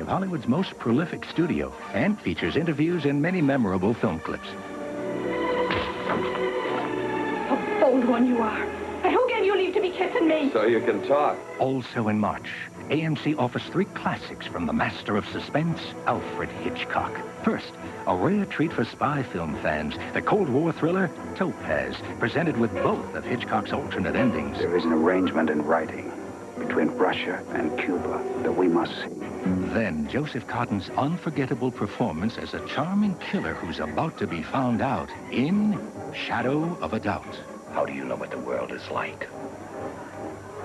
Hollywood's most prolific studio and features interviews and many memorable film clips. How bold one you are. And who gave you leave to be kissing me? So you can talk. Also in March, AMC offers 3 classics from the master of suspense, Alfred Hitchcock. First, a rare treat for spy film fans, the Cold War thriller Topaz, presented with both of Hitchcock's alternate endings. There is an arrangement in writing between Russia and Cuba that we must see. Then Joseph Cotton's unforgettable performance as a charming killer who's about to be found out in Shadow of a Doubt. How do you know what the world is like?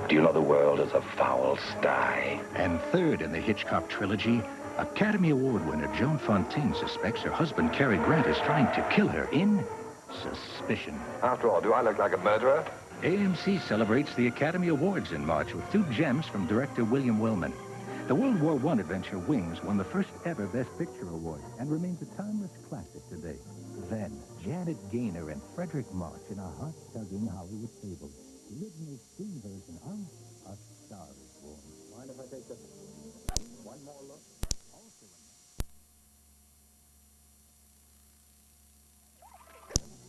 Do you know the world is a foul sty? And third in the Hitchcock trilogy, Academy Award winner Joan Fontaine suspects her husband Cary Grant is trying to kill her in Suspicion. After all, do I look like a murderer? AMC celebrates the Academy Awards in March with 2 gems from director William Wellman. The World War I adventure Wings won the first ever Best Picture award and remains a timeless classic today. Then, Janet Gaynor and Frederick March in a heart-tugging Hollywood fable. The original screen version of A Star is Born. Mind if I take just one more look? Also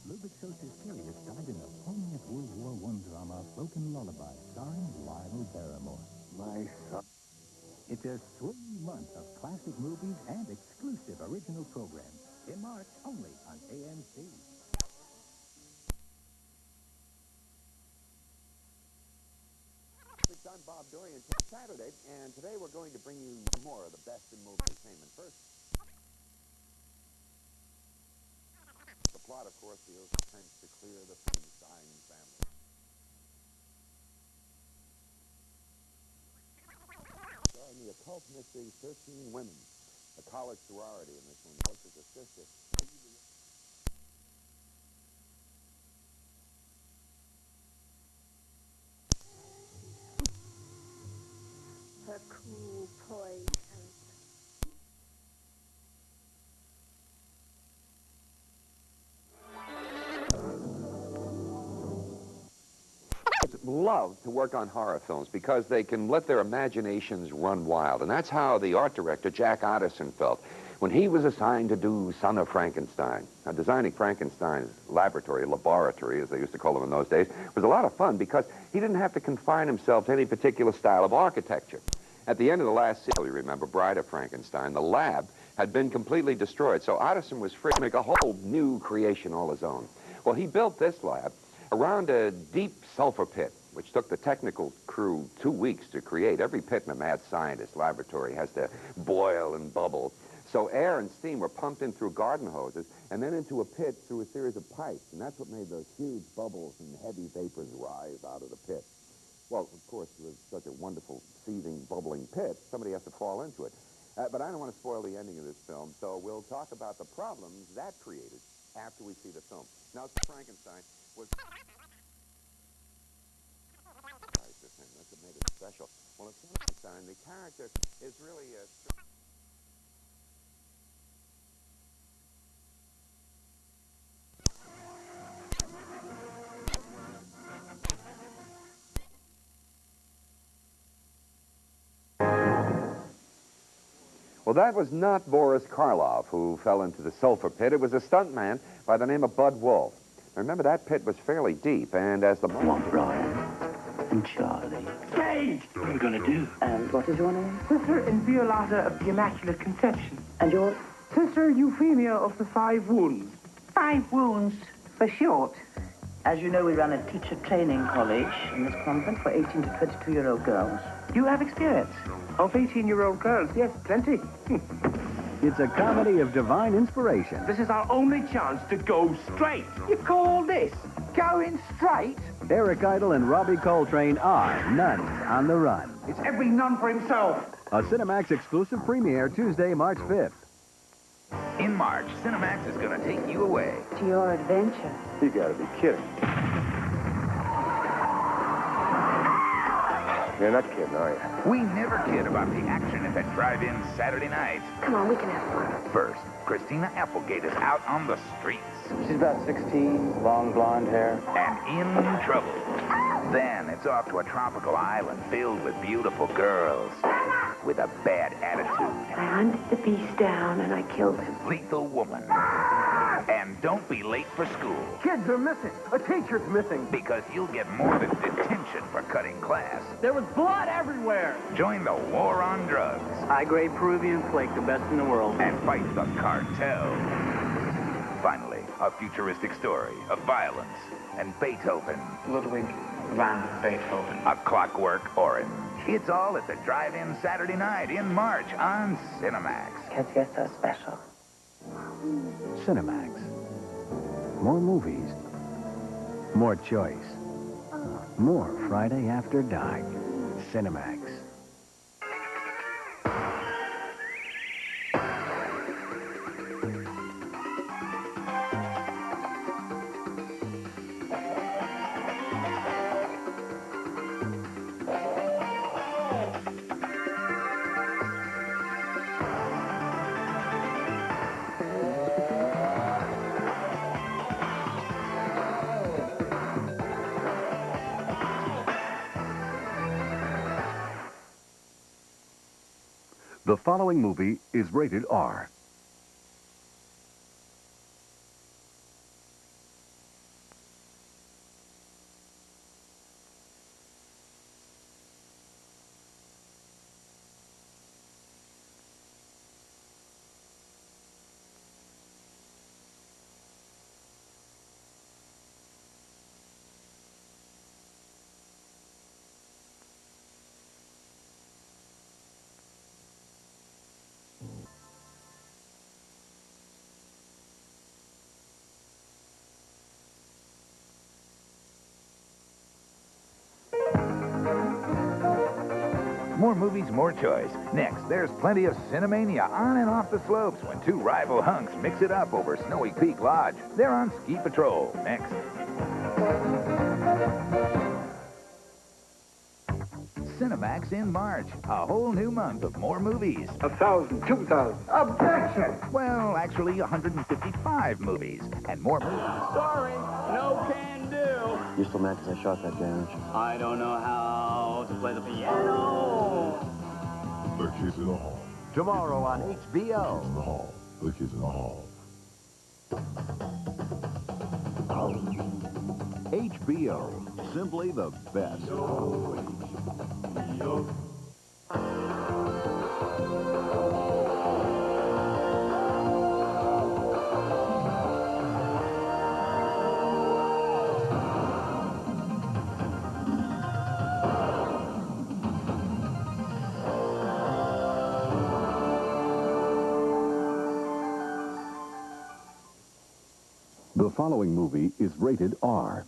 in Ludwig Sosa's Sirius died in a poignant World War I drama, Broken Lullaby, starring Lionel Barrymore. My son. It's a thrilling month of classic movies and exclusive original programs. In March, only on AMC. I'm Bob Dorian. It's Saturday, and today we're going to bring you more of the best in movie entertainment. First, the plot, of course, deals with attempts to clear the Frankenstein family. Starring the occult mystery 13 Women, a college sorority in this one. Bush's a sister. Her cool poise and... Love to work on horror films because they can let their imaginations run wild. And that's how the art director, Jack Otterson, felt when he was assigned to do Son of Frankenstein. Now, designing Frankenstein's laboratory, as they used to call them in those days, was a lot of fun because he didn't have to confine himself to any particular style of architecture. At the end of the last series, you remember, Bride of Frankenstein, the lab had been completely destroyed, so Otterson was free to make a whole new creation all his own. Well, he built this lab around a deep sulfur pit, which took the technical crew 2 weeks to create. Every pit in a mad scientist laboratory has to boil and bubble. So air and steam were pumped in through garden hoses and then into a pit through a series of pipes, and that's what made those huge bubbles and heavy vapors rise out of the pit. Well, of course, with such a wonderful, seething, bubbling pit, somebody has to fall into it. But I don't want to spoil the ending of this film, so we'll talk about the problems that created after we see the film. Now, Frankenstein was... That's what made it special. Well, in Frankenstein, the character is really a... Well, that was not Boris Karloff who fell into the sulfur pit. It was a stuntman by the name of Bud Wolf. Remember, that pit was fairly deep, and as the... Want Brian and Charlie. Hey! What are we going to do? And what is your name? Sister Inviolata of the Immaculate Conception. And yours? Sister Euphemia of the 5 Wounds. 5 Wounds, for short. As you know, we run a teacher training college in this convent for 18 to 22-year-old girls. Do you have experience? Of 18-year-old girls, yes, plenty. It's a comedy of divine inspiration. This is our only chance to go straight. You call this going straight? Eric Idle and Robbie Coltrane are Nuns on the Run. It's every nun for himself. A Cinemax exclusive premiere Tuesday, March 5th. In March, Cinemax is going to take you away. To your adventure. You gotta be kidding. You're not kidding, are you? We never kid about the action at that drive-in Saturday night. Come on, we can have fun. First, Christina Applegate is out on the streets. She's about 16, long blonde hair. And in trouble. Then it's off to a tropical island filled with beautiful girls. with a bad attitude. I hunted the beast down and I killed him. Lethal woman. And don't be late for school. Kids are missing. A teacher's missing. Because you'll get more than detention for cutting class. There was blood everywhere. Join the war on drugs. High-grade Peruvian flake, the best in the world. And fight the cartel. Finally, a futuristic story of violence and Beethoven. Ludwig van Beethoven. A Clockwork Orange. It's all at the drive-in Saturday night in March on Cinemax. Because you're so special. Cinemax. More movies. More choice. More Friday After Dark. Cinemax. The following movie is rated R. More movies, more choice. Next, there's plenty of Cinemania on and off the slopes when two rival hunks mix it up over Snowy Peak Lodge. They're on ski patrol. Next. Cinemax in March. A whole new month of more movies. 1,000, 2,000. Objection! Well, actually, 155 movies. And more movies. Sorry, no can do. You're still mad because I shot that guy, aren't you? I don't know how to play the piano. The Kids in the Hall. Tomorrow on HBO. The Hall. The Kids in the Hall. HBO. Simply the best. The following movie is rated R.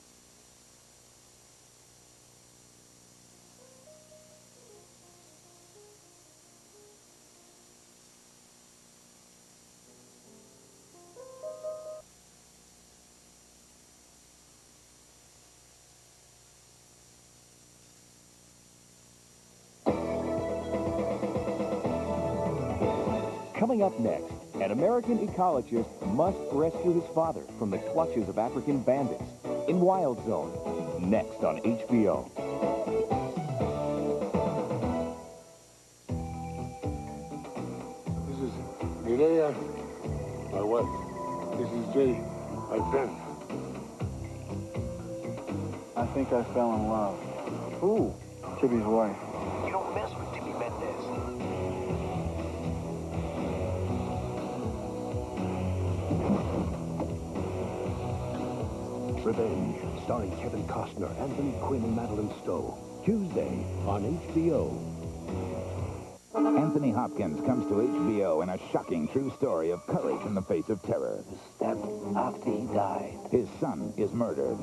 Coming up next, an American ecologist must rescue his father from the clutches of African bandits in Wild Zone, next on HBO. This is Mireya, my wife. This is Jay, my friend. I think I fell in love. Who? Tibby's wife. You don't mess with Timmy Mendez. Revenge, starring Kevin Costner, Anthony Quinn, and Madeline Stowe. Tuesday on HBO. Anthony Hopkins comes to HBO in a shocking true story of courage in the face of terror. Stabbed after he died. His son is murdered.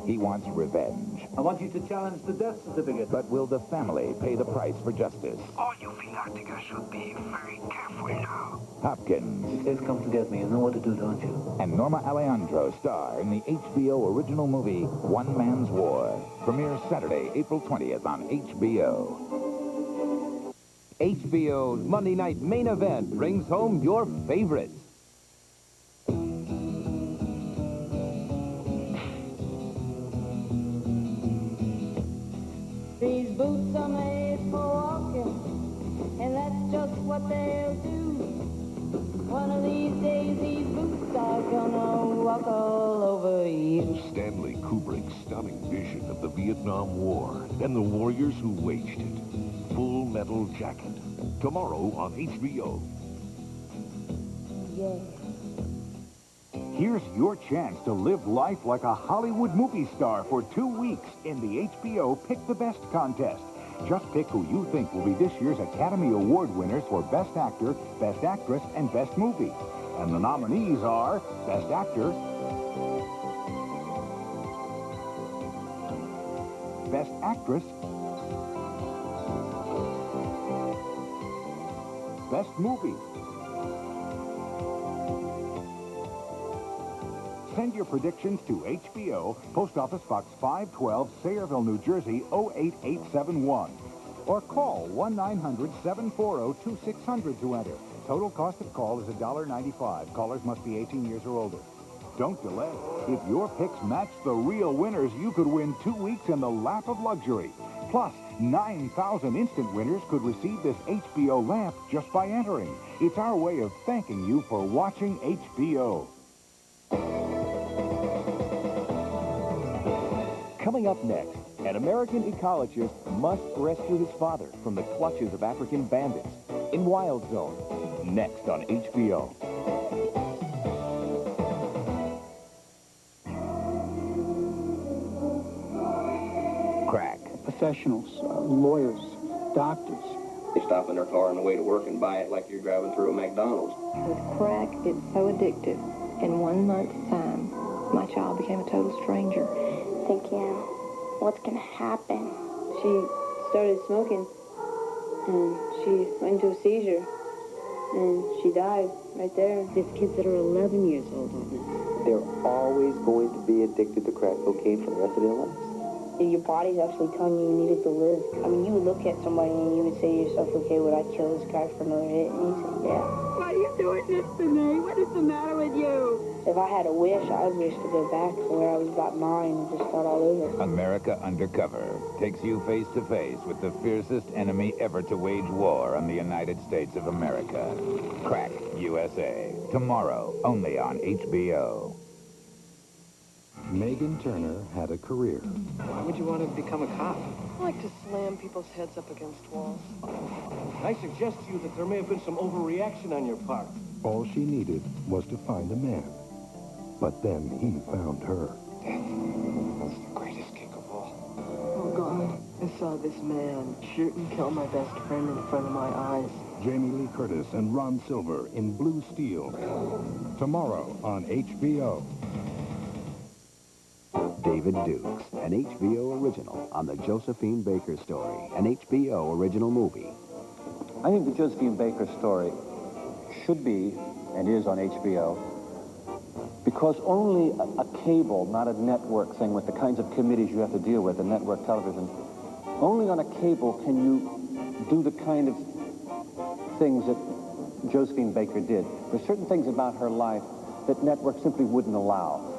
He wants revenge. I want you to challenge the death certificate. But will the family pay the price for justice? All you fanatics should be very careful now. Hopkins They've come to get me. You know what to do, don't you? and Norma Alejandro star in the HBO original movie One Man's War. Premieres Saturday, April 20th on HBO. HBO's Monday night main event brings home your favorites. These boots are made for walking. what they'll do. One of these days, these boots are gonna walk all over you. Stanley Kubrick's stunning vision of the Vietnam War and the warriors who waged it. Full Metal Jacket. Tomorrow on HBO. Yeah. Here's your chance to live life like a Hollywood movie star for 2 weeks in the HBO Pick the Best contest. Just pick who you think will be this year's Academy Award winners for Best Actor, Best Actress, and Best Movie. And the nominees are Best Actor, Best Actress, Best Movie. Send your predictions to HBO, Post Office Box 512, Sayreville, New Jersey, 08871. Or call 1-900-740-2600 to enter. Total cost of call is $1.95. Callers must be 18 years or older. Don't delay. If your picks match the real winners, you could win 2 weeks in the lap of luxury. Plus, 9,000 instant winners could receive this HBO lamp just by entering. It's our way of thanking you for watching HBO. Coming up next, an American ecologist must rescue his father from the clutches of African bandits in Wild Zone. Next on HBO. Crack. Professionals, lawyers, doctors. They stop in their car on the way to work and buy it like you're driving through a McDonald's. With crack, it's so addictive. In 1 month's time, my child became a total stranger. Thinking, what's gonna happen? She started smoking, and she went into a seizure, and she died right there. There's kids that are 11 years old on this. They're always going to be addicted to crack cocaine for the rest of their lives. Your body's actually telling you needed to live. I mean, you would look at somebody and you would say to yourself, okay, would I kill this guy for another hit? And you say, yeah. Why are you doing this to me? What is the matter with you? If I had a wish, I would wish to go back to where I was about 9 and just start all over. America Undercover takes you face to face with the fiercest enemy ever to wage war on the United States of America. Crack USA. Tomorrow, only on HBO. Megan Turner had a career. Why would you want to become a cop? I like to slam people's heads up against walls. I suggest to you that there may have been some overreaction on your part. All she needed was to find a man. But then he found her. That's the greatest kick of all. Oh, God. I saw this man shoot and kill my best friend in front of my eyes. Jamie Lee Curtis and Ron Silver in Blue Steel. Tomorrow on HBO. David Dukes, an HBO original on the Josephine Baker story, an HBO original movie. I think the Josephine Baker story should be, and is on HBO, because only a cable, not a network thing with the kinds of committees you have to deal with in network television, only on a cable can you do the kind of things that Josephine Baker did. There's certain things about her life that network simply wouldn't allow.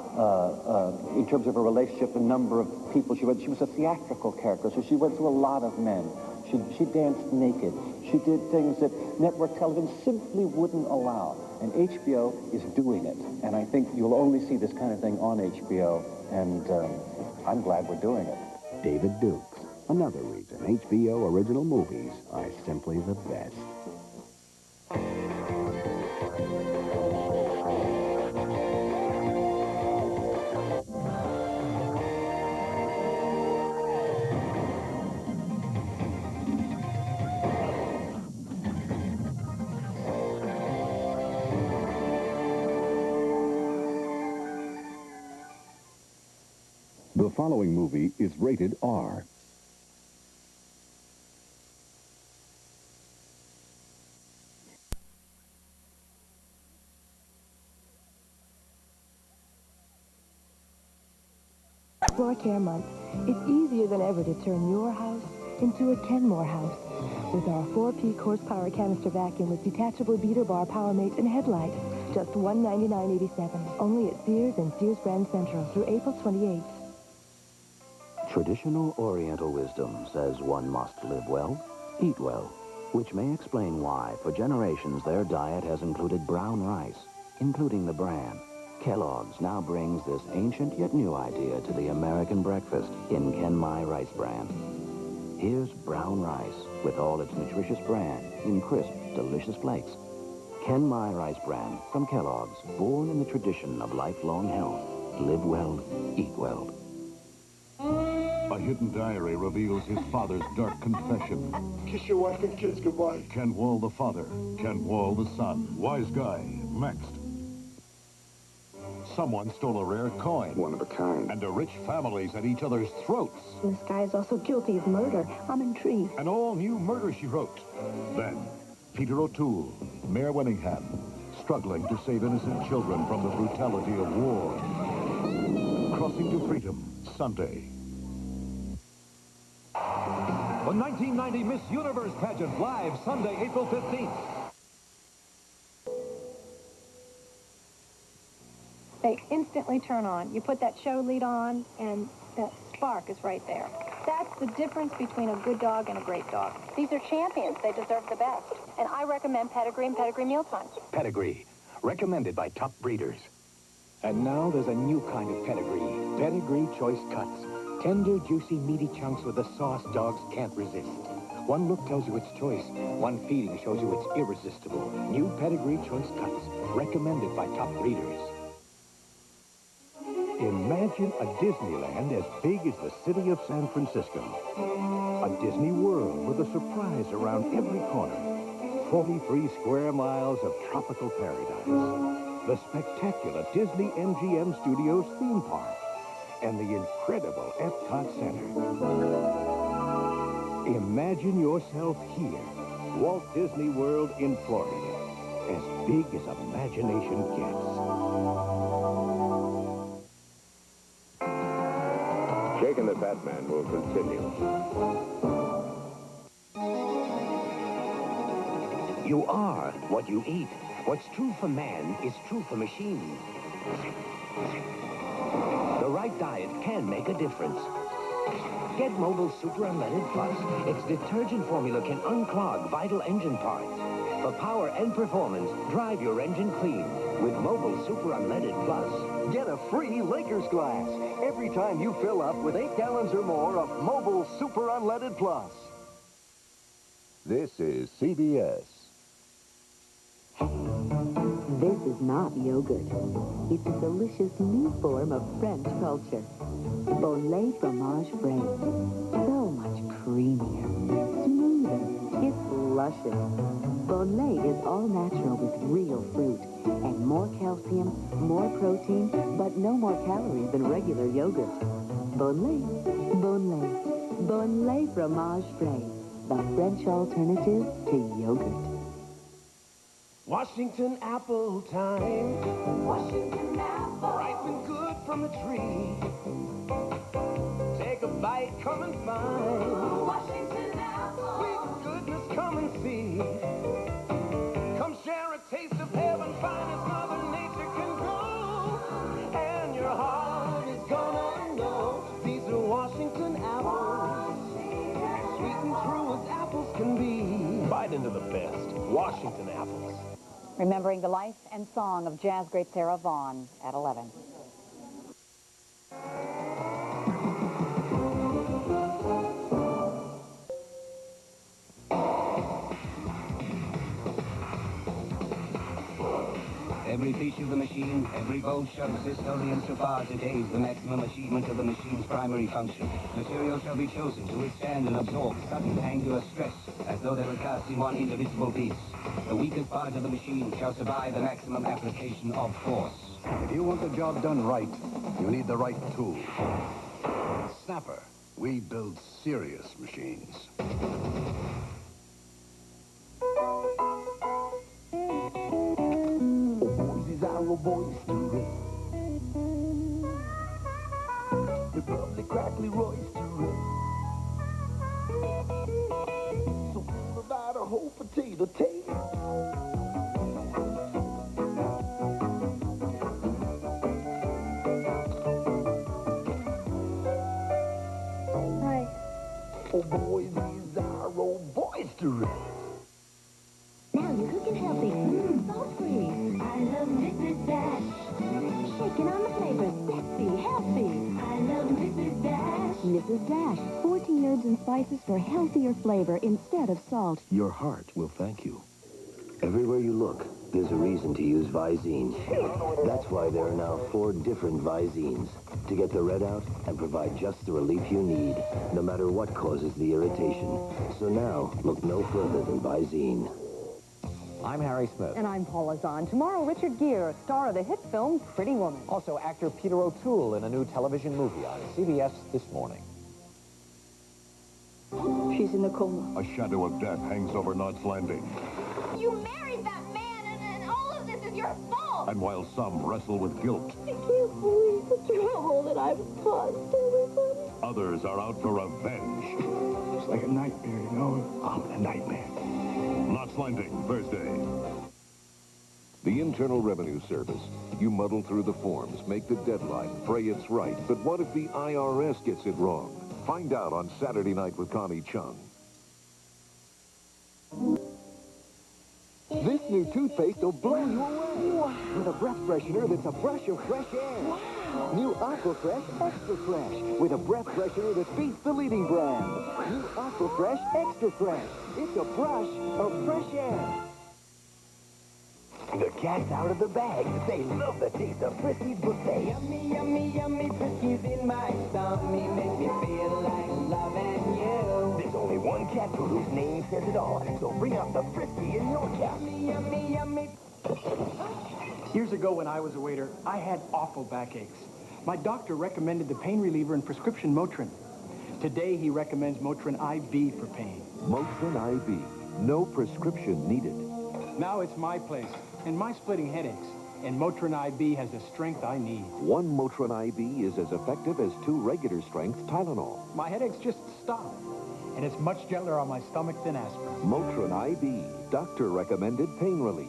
In terms of her relationship, the number of people she went. She was a theatrical character, so she went through a lot of men. She danced naked. She did things that network television simply wouldn't allow. And HBO is doing it. And I think you'll only see this kind of thing on HBO. And I'm glad we're doing it. David Dukes, another reason HBO original movies are simply the best. The following movie is rated R. Floor Care Month. It's easier than ever to turn your house into a Kenmore house. With our 4-peak horsepower canister vacuum with detachable beater bar, power mate, and headlight. Just $199.87. Only at Sears and Sears Brand Central through April 28th. Traditional Oriental wisdom says one must live well, eat well, which may explain why, for generations, their diet has included brown rice, including the bran. Kellogg's now brings this ancient yet new idea to the American breakfast in Kenmai Rice Bran. Here's brown rice with all its nutritious bran in crisp, delicious flakes. Kenmai Rice Bran from Kellogg's, born in the tradition of lifelong health. Live well, eat well. A hidden diary reveals his father's dark confession. Kiss your wife and kids goodbye. Ken Wall the father, Ken Wall the son. Wise guy, next. Someone stole a rare coin. One of a kind. And a rich family's at each other's throats. This guy is also guilty of murder. I'm intrigued. An all-new murder, she wrote. Then, Peter O'Toole, Mayor Winningham, struggling to save innocent children from the brutality of war. Crossing to Freedom, Sunday. The 1990 Miss Universe pageant, live Sunday, April 15th. They instantly turn on. You put that show lead on, and that spark is right there. That's the difference between a good dog and a great dog. These are champions. They deserve the best. And I recommend Pedigree and Pedigree Mealtime. Pedigree, recommended by top breeders. And now there's a new kind of pedigree. Pedigree Choice Cuts. Tender, juicy, meaty chunks with a sauce dogs can't resist. One look tells you it's choice. One feeding shows you it's irresistible. New Pedigree Choice Cuts. Recommended by top breeders. Imagine a Disneyland as big as the city of San Francisco. A Disney World with a surprise around every corner. 43 square miles of tropical paradise. The spectacular Disney MGM Studios theme park. And the incredible Epcot Center. Imagine yourself here, Walt Disney World in Florida. As big as imagination gets. Jake and the Fat Man will continue. You are what you eat. What's true for man is true for machines. The right diet can make a difference. Get Mobile Super Unleaded Plus. Its detergent formula can unclog vital engine parts. For power and performance, drive your engine clean with Mobile Super Unleaded Plus. Get a free Lakers glass every time you fill up with 8 gallons or more of Mobile Super Unleaded Plus. This is CBS. This is not yogurt. It's a delicious new form of French culture. Bon lait fromage frais. So much creamier, smoother. It's luscious. Bon lait is all natural with real fruit. And more calcium, more protein, but no more calories than regular yogurt. Bon lait, bon lait. Bon lait fromage frais. The French alternative to yogurt. Washington apple time. Washington apple. Ripe and good from the tree. Take a bite, come and find. Washington apple. Sweet goodness, come and see. Come share a taste of heaven, fine as Mother Nature can go. And your heart is gonna know these are Washington apples. Sweet and true as apples can be. Bite into the best. Washington apples. Remembering the life and song of jazz great Sarah Vaughan at 11. Every piece of the machine, every bolt shoves this slowly and so far as it aids the maximum achievement of the machine's primary function. Material shall be chosen to withstand and absorb sudden angular stress as though they were cast in one indivisible piece. The weakest part of the machine shall survive the maximum application of force. If you want the job done right, you need the right tool. Snapper, we build serious machines. Boisterous. They're probably crackly roisterous. So full of Idaho potato taste. Hi. Oh boy, these are all boisterous. Dash, 14 herbs and spices for healthier flavor instead of salt. Your heart will thank you. Everywhere you look, there's a reason to use Visine. That's why there are now 4 different Visines to get the red out and provide just the relief you need, no matter what causes the irritation. So now, look no further than Visine. I'm Harry Smith. And I'm Paula Zahn. Tomorrow, Richard Gere, star of the hit film Pretty Woman. Also, actor Peter O'Toole in a new television movie on CBS this morning. She's in a coma. A shadow of death hangs over Knots Landing. You married that man, and all of this is your fault. And while some wrestle with guilt, I can't believe the trouble that I've caused everybody. others are out for revenge. It's like a nightmare, you know? I'm a nightmare. Knots Landing, Thursday. The Internal Revenue Service. You muddle through the forms, make the deadline, pray it's right. But what if the IRS gets it wrong? Find out on Saturday Night with Connie Chung. This new toothpaste will blow you away. Wow. With a breath freshener that's a brush of fresh air. Wow. New Aquafresh Extra Fresh. With a breath freshener that beats the leading brand. New Aquafresh Extra Fresh. It's a brush of fresh air. The cat's out of the bag. They love the taste of Friskies buffet. Yummy, yummy, yummy Friskies in my tummy. Make me feel like loving you. There's only one cat food whose name says it all. So bring out the Frisky in your cat. Yummy, yummy, yummy. Years ago when I was a waiter, I had awful backaches. My doctor recommended the pain reliever and prescription Motrin. Today, he recommends Motrin IV for pain. Motrin IV. No prescription needed. Now it's my place, and my splitting headaches. And Motrin IV has the strength I need. One Motrin IV is as effective as 2 regular strength Tylenol. My headaches just stop. And it's much gentler on my stomach than aspirin. Motrin IV. Doctor recommended pain relief.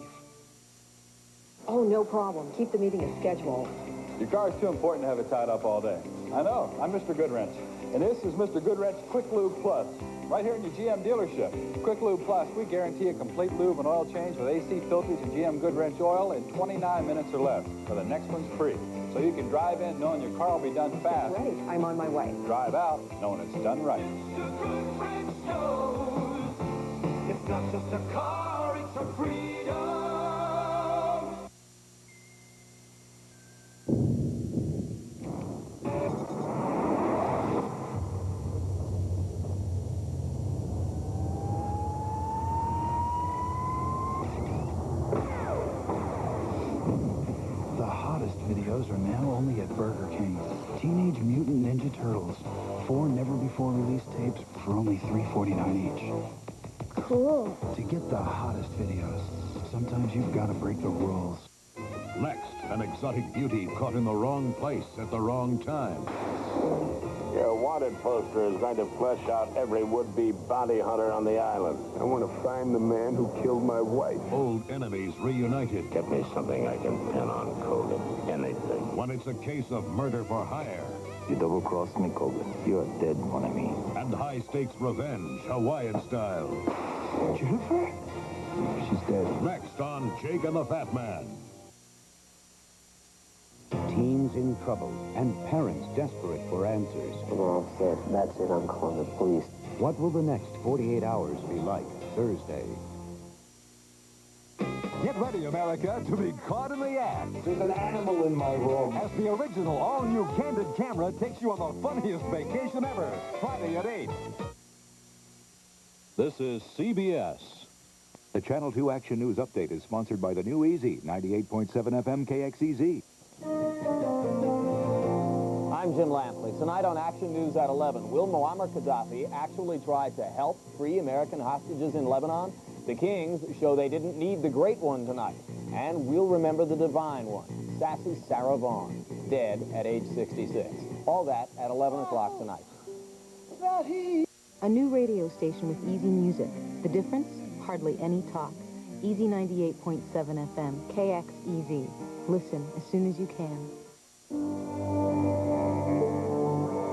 Oh, no problem. Keep the meeting as scheduled. Your car is too important to have it tied up all day. I know. I'm Mr. Goodwrench. And this is Mr. Goodwrench Quick Lube Plus. Right here in your GM dealership. Quick Lube Plus, we guarantee a complete lube and oil change with AC filters and GM Goodwrench oil in 29 minutes or less. So the next one's free. So you can drive in knowing your car will be done fast. Great. I'm on my way. Drive out knowing it's done right. It's not just a car, it's a freedom. Videos are now only at Burger King. Teenage Mutant Ninja Turtles. 4 never-before-released tapes for only $3.49 each. Cool. To get the hottest videos, sometimes you've got to break the rules. Next, an exotic beauty caught in the wrong place at the wrong time. Your wanted poster is going to flesh out every would-be bounty hunter on the island. I want to find the man who killed my wife. Old enemies reunited. Get me something I can pin on Kogan. Anything. When it's a case of murder for hire. You double-crossed me, Kogan. You're dead, mon ami. And high-stakes revenge, Hawaiian style. Jennifer? She's dead. Next on Jake and the Fat Man. Teens in trouble and parents desperate for answers. We're all set. That's it. I'm calling the police. What will the next 48 hours be like? Thursday. Get ready, America, to be caught in the act. There's an animal in my room. As the original all-new Candid camera takes you on the funniest vacation ever. Friday at 8. This is CBS. The Channel 2 Action News Update is sponsored by the new Easy, 98.7 FM KXEZ. I'm Jim Lampley. Tonight on Action News at 11, will Muammar Gaddafi actually try to help free American hostages in Lebanon? The Kings show they didn't need the great one tonight. And we'll remember the divine one, sassy Sarah Vaughan, dead at age 66. All that at 11 o'clock tonight. A new radio station with easy music. The difference? Hardly any talk. Easy 98.7 FM, KXEZ. Listen as soon as you can.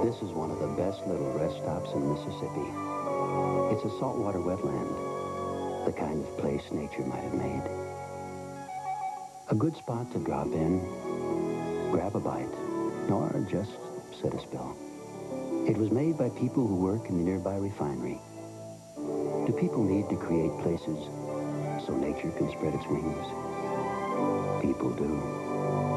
This is one of the best little rest stops in Mississippi. It's a saltwater wetland, the kind of place nature might have made. A good spot to drop in, grab a bite, or just sit a spell. It was made by people who work in the nearby refinery. Do people need to create places so nature can spread its wings? People do.